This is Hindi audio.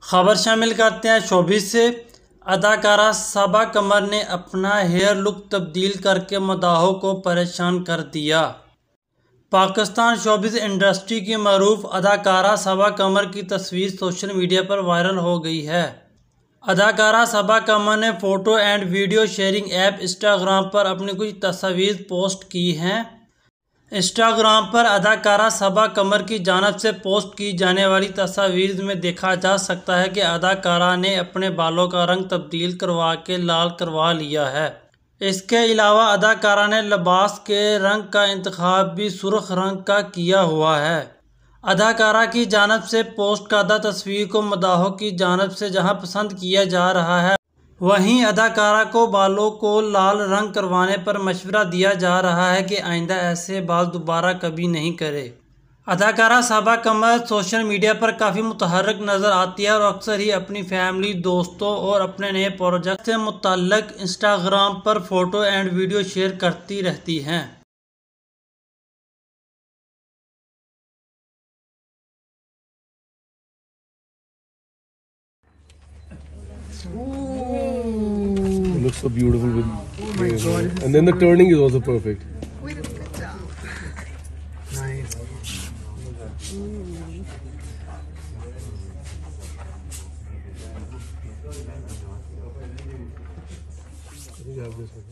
खबर शामिल करते हैं शोबिस से। अदाकारा सबा कमर ने अपना हेयर लुक तब्दील करके मदाहों को परेशान कर दिया। पाकिस्तान शोबिस इंडस्ट्री की मरूफ अदाकारा सबा कमर की तस्वीर सोशल मीडिया पर वायरल हो गई है। अदाकारा सबा कमर ने photo and video sharing app Instagram पर अपनी कुछ तस्वीर पोस्ट की हैं। इंस्टाग्राम पर अदाकारा सबा कमर की जानिब से पोस्ट की जाने वाली तस्वीर में देखा जा सकता है कि अदाकारा ने अपने बालों का रंग तब्दील करवा के लाल करवा लिया है। इसके अलावा अदाकारा ने लिबास के रंग का इंतखाब भी सुर्ख रंग का किया हुआ है। अदाकारा की जानिब से पोस्ट करदा तस्वीर को मदाहों की जानिब से जहां पसंद किया जा रहा है, वहीं अदाकारा को बालों को लाल रंग करवाने पर मशवरा दिया जा रहा है कि आइंदा ऐसे बाल दोबारा कभी नहीं करे। अदाकारा सबा कमर सोशल मीडिया पर काफ़ी मुतहर्रिक नज़र आती है और अक्सर ही अपनी फैमिली, दोस्तों और अपने नए प्रोजेक्ट से मुतल्लिक इंस्टाग्राम पर फ़ोटो एंड वीडियो शेयर करती रहती हैं। It looks so beautiful with Oh my god. and then the turning is also perfect. Wait, good job. Nice. I think I have this one.